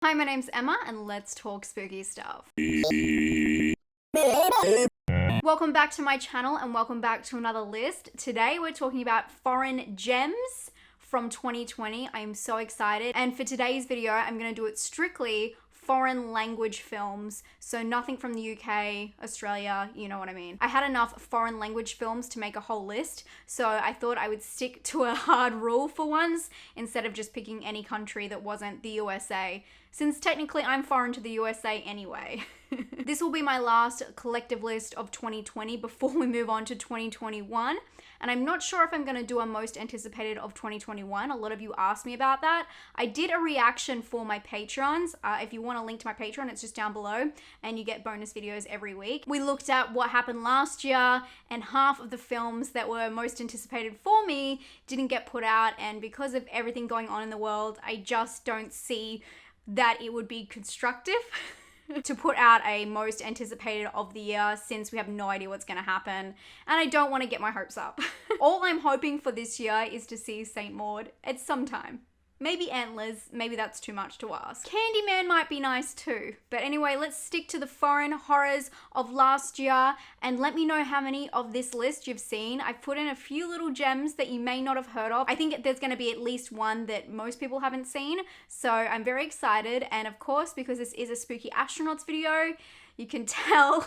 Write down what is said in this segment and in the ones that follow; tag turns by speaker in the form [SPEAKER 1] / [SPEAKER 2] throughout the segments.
[SPEAKER 1] Hi, my name's Emma, and let's talk spooky stuff. Welcome back to my channel, and welcome back to another list. Today we're talking about foreign gems from 2020. I am so excited. And for today's video, I'm going to do it strictly foreign language films, so nothing from the UK, Australia, you know what I mean. I had enough foreign language films to make a whole list, so I thought I would stick to a hard rule for once instead of just picking any country that wasn't the USA, since technically I'm foreign to the USA anyway. This will be my last collective list of 2020 before we move on to 2021. And I'm not sure if I'm going to do a most anticipated of 2021. A lot of you asked me about that. I did a reaction for my patrons. If you want a link to my Patreon, it's just down below, and you get bonus videos every week. We looked at what happened last year, and half of the films that were most anticipated for me didn't get put out, and because of everything going on in the world, I just don't see that it would be constructive to put out a most anticipated of the year, since we have no idea what's going to happen, and I don't want to get my hopes up. All I'm hoping for this year is to see St. Maud at some time. Maybe Antlers, maybe that's too much to ask. Candyman might be nice too. But anyway, let's stick to the foreign horrors of last year, and let me know how many of this list you've seen. I've put in a few little gems that you may not have heard of. I think there's going to be at least one that most people haven't seen, so I'm very excited. And of course, because this is a Spooky Astronauts video, you can tell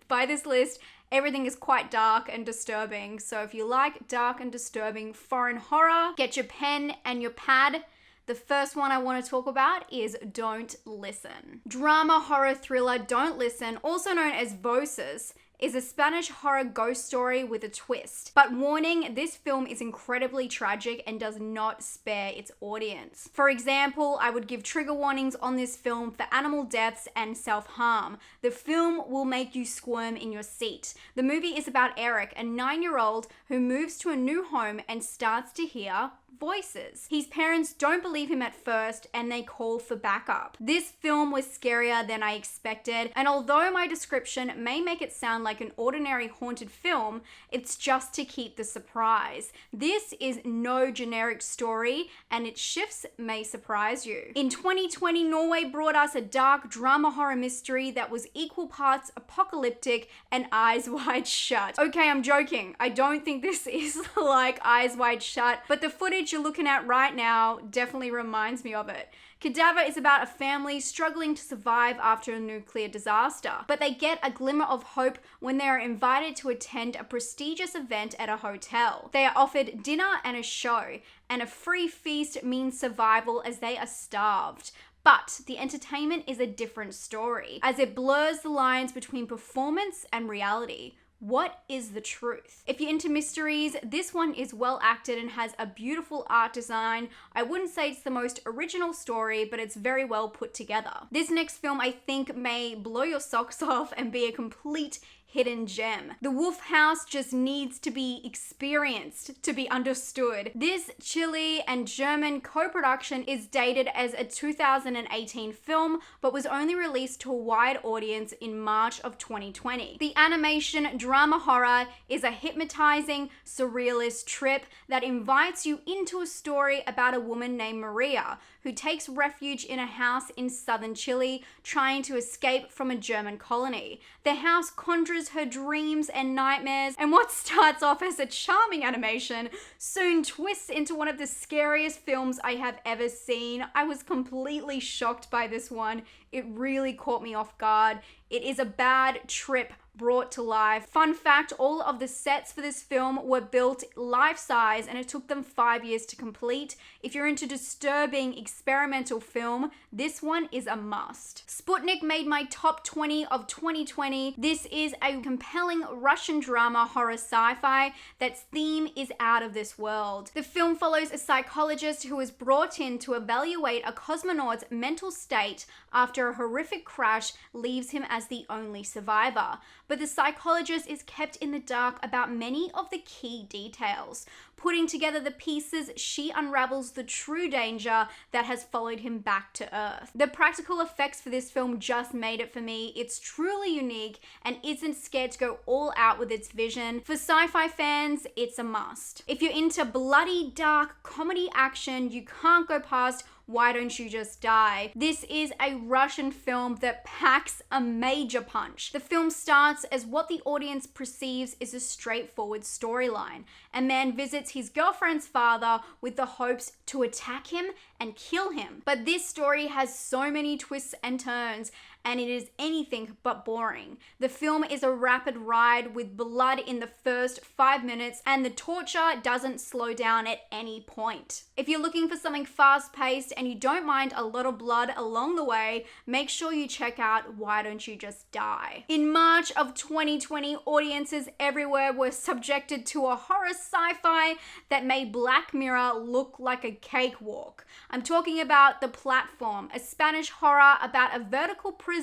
[SPEAKER 1] by this list, everything is quite dark and disturbing. So if you like dark and disturbing foreign horror, get your pen and your pad. The first one I want to talk about is Don't Listen. Drama horror thriller Don't Listen, also known as Voces, is a Spanish horror ghost story with a twist. But warning, this film is incredibly tragic and does not spare its audience. For example, I would give trigger warnings on this film for animal deaths and self-harm. The film will make you squirm in your seat. The movie is about Eric, a 9-year-old who moves to a new home and starts to hear voices. His parents don't believe him at first, and they call for backup. This film was scarier than I expected, and although my description may make it sound like an ordinary haunted film, it's just to keep the surprise. This is no generic story, and its shifts may surprise you. In 2020, Norway brought us a dark drama horror mystery that was equal parts apocalyptic and Eyes Wide Shut. Okay, I'm joking. I don't think this is like Eyes Wide Shut, but the footage you're looking at right now definitely reminds me of it. Cadaver is about a family struggling to survive after a nuclear disaster, but they get a glimmer of hope when they are invited to attend a prestigious event at a hotel. They are offered dinner and a show, and a free feast means survival as they are starved. But the entertainment is a different story, as it blurs the lines between performance and reality. What is the truth? If you're into mysteries, this one is well acted and has a beautiful art design. I wouldn't say it's the most original story, but it's very well put together. This next film I think may blow your socks off and be a complete hidden gem. The Wolf House just needs to be experienced to be understood. This Chile and German co-production is dated as a 2018 film, but was only released to a wide audience in March of 2020. The animation drama horror is a hypnotizing, surrealist trip that invites you into a story about a woman named Maria, who takes refuge in a house in southern Chile, trying to escape from a German colony. The house conjures her dreams and nightmares, and what starts off as a charming animation soon twists into one of the scariest films I have ever seen. I was completely shocked by this one. It really caught me off guard. It is a bad trip brought to life. Fun fact, all of the sets for this film were built life-size, and it took them 5 years to complete. If you're into disturbing experimental film, this one is a must. Sputnik made my top 20 of 2020. This is a compelling Russian drama horror sci-fi that's theme is out of this world. The film follows a psychologist who is brought in to evaluate a cosmonaut's mental state after a horrific crash leaves him as the only survivor. But the psychologist is kept in the dark about many of the key details. Putting together the pieces, she unravels the true danger that has followed him back to Earth. The practical effects for this film just made it for me. It's truly unique and isn't scared to go all out with its vision. For sci-fi fans, it's a must. If you're into bloody, dark comedy action, you can't go past Why Don't You Just Die? This is a Russian film that packs a major punch. The film starts as what the audience perceives is a straightforward storyline. A man visits his girlfriend's father with the hopes to attack him and kill him. But this story has so many twists and turns, and it is anything but boring. The film is a rapid ride with blood in the first 5 minutes, and the torture doesn't slow down at any point. If you're looking for something fast-paced and you don't mind a lot of blood along the way, make sure you check out Why Don't You Just Die? In March of 2020, audiences everywhere were subjected to a horror sci-fi that made Black Mirror look like a cakewalk. I'm talking about The Platform, a Spanish horror about a vertical prison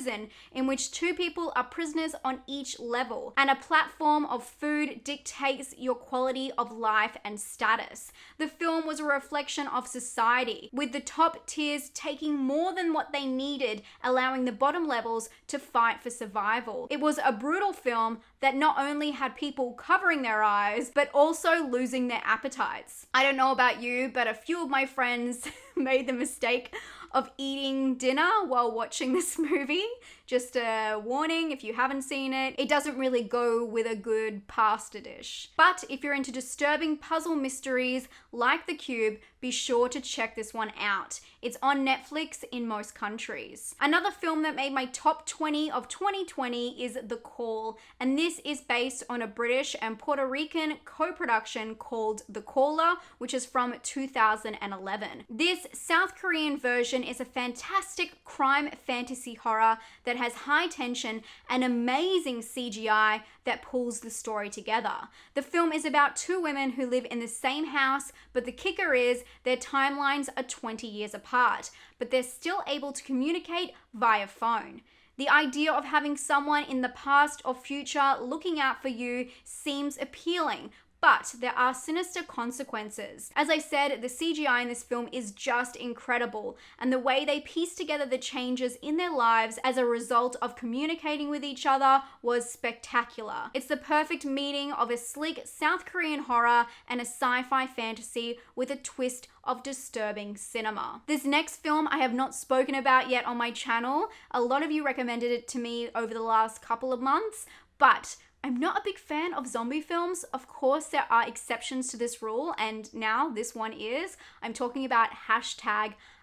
[SPEAKER 1] in which two people are prisoners on each level, and a platform of food dictates your quality of life and status. The film was a reflection of society, with the top tiers taking more than what they needed, allowing the bottom levels to fight for survival. It was a brutal film that not only had people covering their eyes, but also losing their appetites. I don't know about you, but a few of my friends made the mistake of eating dinner while watching this movie. Just a warning, if you haven't seen it, it doesn't really go with a good pasta dish. But if you're into disturbing puzzle mysteries like The Cube, be sure to check this one out. It's on Netflix in most countries. Another film that made my top 20 of 2020 is The Call, and this is based on a British and Puerto Rican co-production called The Caller, which is from 2011. This South Korean version is a fantastic crime fantasy horror that has high tension and amazing CGI that pulls the story together. The film is about two women who live in the same house, but the kicker is their timelines are 20 years apart, but they're still able to communicate via phone. The idea of having someone in the past or future looking out for you seems appealing, but there are sinister consequences. As I said, the CGI in this film is just incredible, and the way they piece together the changes in their lives as a result of communicating with each other was spectacular. It's the perfect meeting of a sleek South Korean horror and a sci-fi fantasy with a twist of disturbing cinema. This next film I have not spoken about yet on my channel. A lot of you recommended it to me over the last couple of months, but I'm not a big fan of zombie films. Of course, there are exceptions to this rule, and now this one is. I'm talking about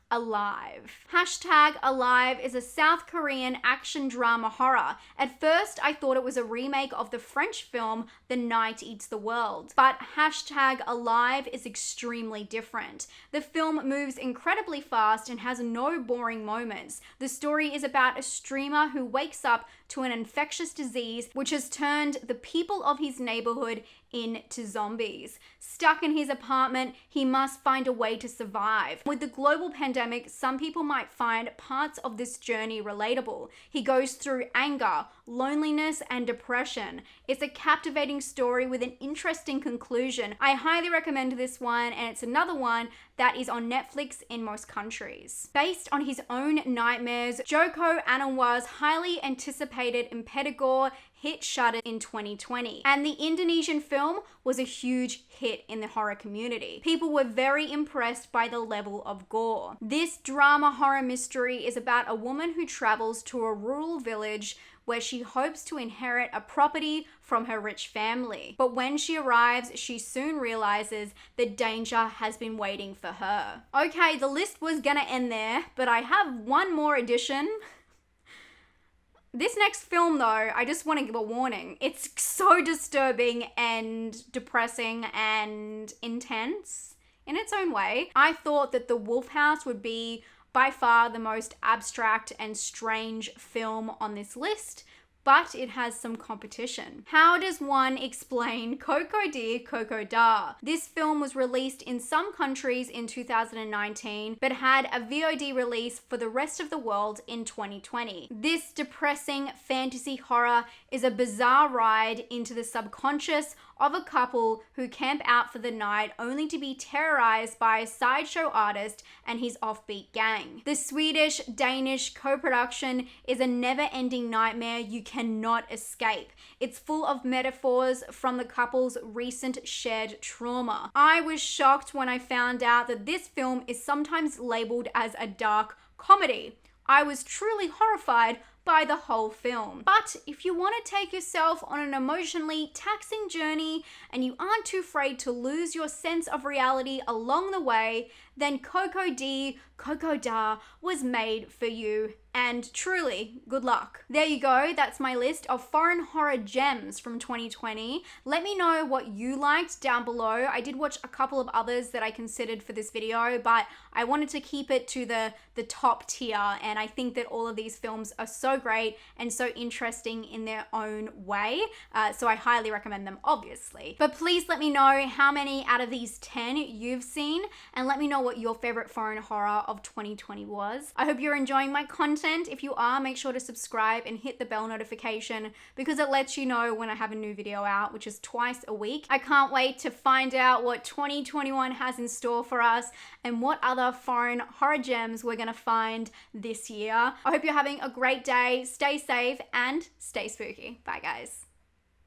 [SPEAKER 1] #Alive. #Alive is a South Korean action drama horror. At first, I thought it was a remake of the French film The Night Eats the World, but #Alive is extremely different. The film moves incredibly fast and has no boring moments. The story is about a streamer who wakes up to an infectious disease which has turned the people of his neighborhood into zombies. Stuck in his apartment, he must find a way to survive. With the global pandemic, some people might find parts of this journey relatable. He goes through anger, loneliness, and depression. It's a captivating story with an interesting conclusion. I highly recommend this one, and it's another one that is on Netflix in most countries. Based on his own nightmares, Joko Anwar's highly anticipated IMPETIGORE hit Shudder in 2020, and the Indonesian film was a huge hit in the horror community. People were very impressed by the level of gore. This drama horror mystery is about a woman who travels to a rural village where she hopes to inherit a property from her rich family. But when she arrives, she soon realizes that danger has been waiting for her. Okay, the list was gonna end there, but I have one more addition. This next film, though, I just want to give a warning. It's so disturbing and depressing and intense in its own way. I thought that The Wolf House would be by far the most abstract and strange film on this list, but it has some competition. How does one explain Coco de Coco Da? This film was released in some countries in 2019, but had a VOD release for the rest of the world in 2020. This depressing fantasy horror is a bizarre ride into the subconscious of a couple who camp out for the night only to be terrorized by a sideshow artist and his offbeat gang. The Swedish-Danish co-production is a never-ending nightmare you cannot escape. It's full of metaphors from the couple's recent shared trauma. I was shocked when I found out that this film is sometimes labeled as a dark comedy. I was truly horrified by the whole film. But if you want to take yourself on an emotionally taxing journey and you aren't too afraid to lose your sense of reality along the way, then Coco Da was made for you. And truly, good luck. There you go, that's my list of foreign horror gems from 2020. Let me know what you liked down below. I did watch a couple of others that I considered for this video, but I wanted to keep it to the top tier, and I think that all of these films are so great and so interesting in their own way, so I highly recommend them, obviously. But please let me know how many out of these 10 you've seen, and let me know what your favorite foreign horror of 2020 was. I hope you're enjoying my content. If you are, make sure to subscribe and hit the bell notification because it lets you know when I have a new video out, which is twice a week. I can't wait to find out what 2021 has in store for us and what other foreign horror gems we're gonna find this year. I hope you're having a great day, stay safe, and stay spooky. Bye, guys.